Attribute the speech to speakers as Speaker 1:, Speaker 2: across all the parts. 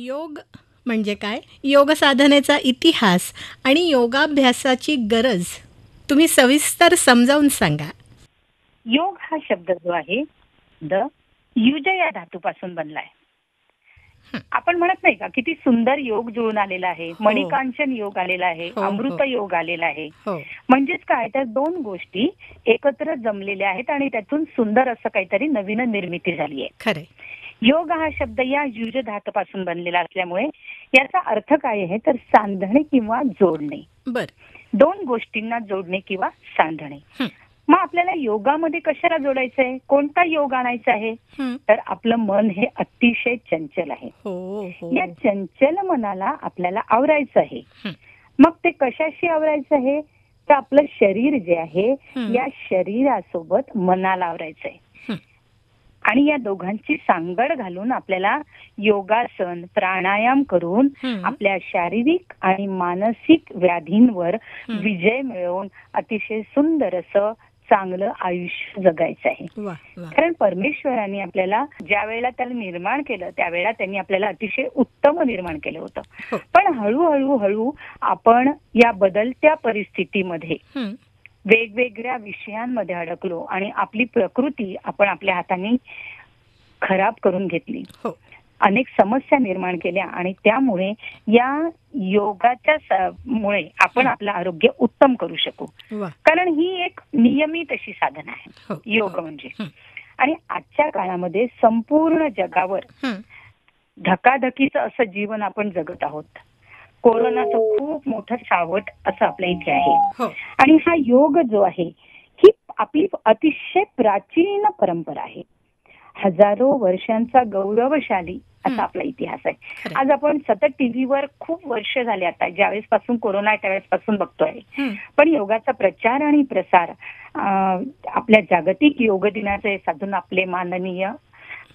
Speaker 1: योग म्हणजे काय? योग साधनेचा इतिहास आणि योगाभ्यासाची गरज तुम्ही सविस्तर समजावून सांगा.
Speaker 2: योग हा शब्द जो आहे द युज या धातूपासून बनलाय. आपण म्हणत नाही का किती सुंदर योग जुळून आलेला आहे, मणिकांचन योग आलेला आहे,
Speaker 1: हो,
Speaker 2: अमृत योग आलेला आहे.
Speaker 1: हो
Speaker 2: म्हणजेच काय, त्या दोन गोष्टी एकत्र जमलेल्या आहेत आणि त्यातून सुंदर असं काहीतरी नवीन निर्मिती झाली आहे.
Speaker 1: खरे.
Speaker 2: योग हा शब्द या युज धातूपासून बनलेला असल्यामुळे याचा अर्थ काय आहे तर सांधणे किंवा जोडणे,
Speaker 1: बर.
Speaker 2: दोन गोष्टींना जोडणे किंवा सांधणे.
Speaker 1: हं.
Speaker 2: मग आपल्याला योगामध्ये कशाला जोडायचं आहे, कोणता योग आणायचा आहे
Speaker 1: हं.
Speaker 2: तर आपलं मन हे अतिशय चंचल आहे.
Speaker 1: हो हो
Speaker 2: या चंचल मनाला आपल्याला आवरायचं आहे.
Speaker 1: हं.
Speaker 2: मग ते कशाशी आवरायचं आहे तर आपलं शरीर जे आहे
Speaker 1: हं.
Speaker 2: या शरीरासोबत मनाला आवरायचं आहे.
Speaker 1: हं.
Speaker 2: आणि या दोघांची सांगड घालून आपल्याला योगासन प्राणायाम करून
Speaker 1: हं.
Speaker 2: आपल्या शारीरिक आणि मानसिक व्याधींवर
Speaker 1: हं.
Speaker 2: विजय मिळवून अतिशय सुंदर असं चांगलं आयुष्य जगायचं आहे.
Speaker 1: वा वा.
Speaker 2: कारण परमेश्वराने आपल्याला ज्या वेळेला त्याला निर्माण केलं त्यावेळेला त्यांनी आपल्याला अतिशय उत्तम निर्माण केलं होतं.
Speaker 1: हो.
Speaker 2: पण हळूहळू आपण या बदलत्या परिस्थितीमध्ये
Speaker 1: हं.
Speaker 2: वेगवेगळ्या विषयांमध्ये अडकलो आणि आपली प्रकृती आपण आपल्या हाताने खराब करून घेतली.
Speaker 1: हो.
Speaker 2: अनेक समस्या निर्माण केल्या आणि त्यामुळे या योगाच्या मुळे आपण आपलं आरोग्य उत्तम करू शकू.
Speaker 1: वा.
Speaker 2: कारण ही एक नियमित अशी साधना आहे
Speaker 1: हो.
Speaker 2: योग म्हणजे.
Speaker 1: हं.
Speaker 2: आणि आजच्या काळामध्ये संपूर्ण जगावर
Speaker 1: हं.
Speaker 2: धकाधकीचं असं जीवन आपण जगत आहोत. कोरोनाचं खूप मोठं सावट असं आपल्या इथे आहे.
Speaker 1: हो.
Speaker 2: आणि हा योग जो आहे ही आपली अतिशय प्राचीन परंपरा आहे. हजारो वर्षांचा गौरवशाली असा आपला इतिहास आहे.
Speaker 1: खरं.
Speaker 2: आज आपण सतत टीव्हीवर खूप वर्ष झाले आता ज्यावेळेस पासून कोरोना आहे त्यावेळेस पासून बघतोय.
Speaker 1: हं.
Speaker 2: पण योगाचा प्रचार आणि प्रसार आपल्या जागतिक योग दिनाचे साधून आपले माननीय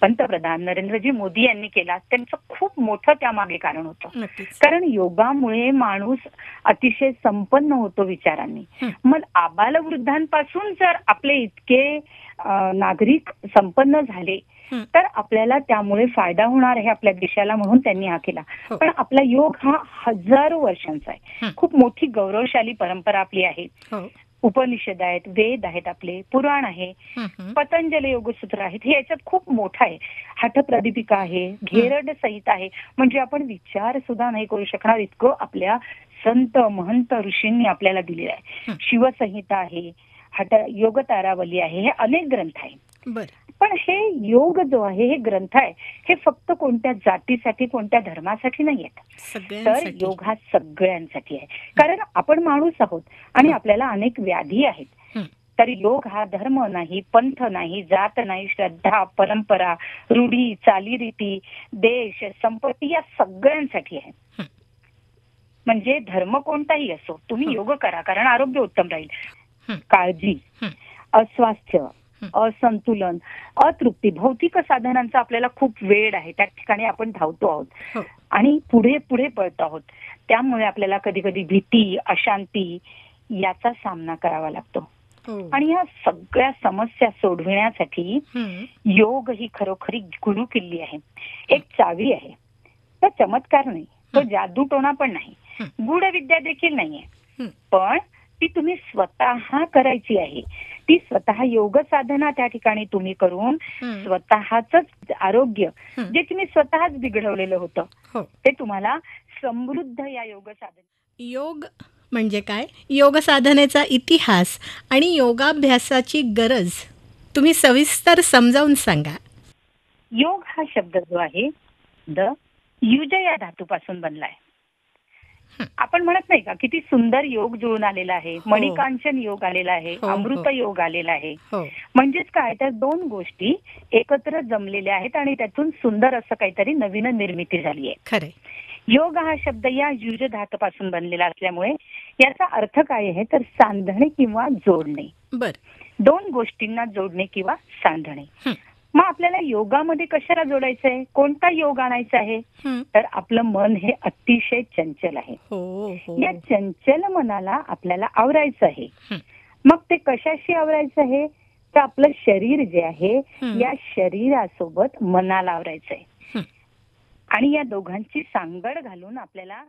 Speaker 2: पंतप्रधान नरेंद्रजी मोदी यांनी केला. त्यांचं खूप मोठं त्यामागे कारण होतं.
Speaker 1: नक्कीच.
Speaker 2: कारण योगामुळे माणूस अतिशय संपन्न होतो विचारांनी.
Speaker 1: हं.
Speaker 2: मग आबालवृद्धांपासून जर आपले इतके नागरिक संपन्न झाले
Speaker 1: हं.
Speaker 2: तर आपल्याला त्यामुळे फायदा होणार आहे आपल्या देशाला, म्हणून त्यांनी हा केला.
Speaker 1: हो.
Speaker 2: पण आपला योग हा हजारो वर्षांचा आहे.
Speaker 1: हं.
Speaker 2: खूप मोठी गौरवशाली परंपरा आपली आहे.
Speaker 1: हो.
Speaker 2: उपनिषद आहेत, वेद आहेत, आपले पुराण आहे,
Speaker 1: हं. हं.
Speaker 2: पतंजली योगसूत्र आहेत. हे याच्यात खूप मोठं आहे. हठप्रदीपिका आहे, घेरड संहिता आहे. म्हणजे आपण विचार सुद्धा नाही करू शकणार इतकं आपल्या संत महंत ऋषींनी आपल्याला दिलेलं आहे.
Speaker 1: हं.
Speaker 2: शिवसंहिता आहे, योग तारावली आहे, हे अनेक ग्रंथ आहे.
Speaker 1: बर.
Speaker 2: पण हे योग जो आहे हे ग्रंथ आहे हे फक्त कोणत्या जातीसाठी कोणत्या धर्मासाठी नाही आहेत. तर
Speaker 1: सगळ्यांसाठी.
Speaker 2: योग हा सगळ्यांसाठी आहे. कारण आपण माणूस आहोत आणि आपल्याला अनेक व्याधी आहेत.
Speaker 1: हं.
Speaker 2: तर योग हा धर्म नाही, पंथ नाही, जात नाही, श्रद्धा, परंपरा, रूढी, चालीरीती, देश, संपत्ती या सगळ्यांसाठी आहे.
Speaker 1: हं.
Speaker 2: म्हणजे धर्म कोणताही असो तुम्ही योग करा कारण आरोग्य उत्तम राहील.
Speaker 1: हं.
Speaker 2: काळजी,
Speaker 1: हं.
Speaker 2: अस्वास्थ्य, असंतुलन, अतृप्ती, भौतिक साधनांचा आपल्याला खूप वेळ आहे. त्या ठिकाणी आपण धावतो आहोत
Speaker 1: हो.
Speaker 2: आणि पुढे पुढे पळतो आहोत. त्यामुळे आपल्याला कधी कधी भीती, अशांती याचा सामना करावा लागतो.
Speaker 1: हो.
Speaker 2: आणि या सगळ्या समस्या सोडविण्यासाठी
Speaker 1: हं.
Speaker 2: योग ही खरोखरी गुरु किल्ली आहे. एक चावी आहे. तो चमत्कार नाही, तो जादूटोणा पण नाही, गूढ विद्या देखील नाहीये.
Speaker 1: हं.
Speaker 2: पण ती तुम्ही स्वतः करायची आहे. ती स्वतः योग साधना त्या ठिकाणी तुम्ही करून
Speaker 1: हं.
Speaker 2: स्वतःच आरोग्य
Speaker 1: हं.
Speaker 2: जे तुम्ही स्वतःच बिघडवलेलं होतं
Speaker 1: हो.
Speaker 2: ते तुम्हाला समृद्ध या योग साधना.
Speaker 1: योग म्हणजे काय? योग साधनेचा इतिहास आणि योगाभ्यासाची गरज तुम्ही सविस्तर समजावून सांगा.
Speaker 2: योग हा शब्द जो आहे द युज या धातूपासून बनलाय. आपण म्हणत नाही का किती सुंदर योग जुळून आलेला आहे, मणिकांचन योग आलेला आहे,
Speaker 1: हो,
Speaker 2: अमृत योग आलेला आहे.
Speaker 1: हो.
Speaker 2: म्हणजेच काय, त्या दोन गोष्टी एकत्र जमलेल्या आहेत आणि त्यातून सुंदर असं काहीतरी नवीन निर्मिती झाली आहे.
Speaker 1: खरे.
Speaker 2: योग हा शब्द या युज धातूपासून बनलेला असल्यामुळे याचा अर्थ काय आहे तर सांधणे किंवा जोडणे,
Speaker 1: बर.
Speaker 2: दोन गोष्टींना जोडणे किंवा सांधणे.
Speaker 1: हं.
Speaker 2: मग आपल्याला योगामध्ये कशाला जोडायचं आहे, कोणता योग आणायचा आहे
Speaker 1: हं.
Speaker 2: तर आपलं मन हे अतिशय चंचल आहे.
Speaker 1: हो हो
Speaker 2: या चंचल मनाला आपल्याला आवरायचं आहे.
Speaker 1: हं.
Speaker 2: मग ते कशाशी आवरायचं आहे तर आपलं शरीर जे आहे
Speaker 1: हं.
Speaker 2: या शरीरासोबत मनाला आवरायचं आहे.
Speaker 1: हं.
Speaker 2: आणि या दोघांची सांगड घालून आपल्याला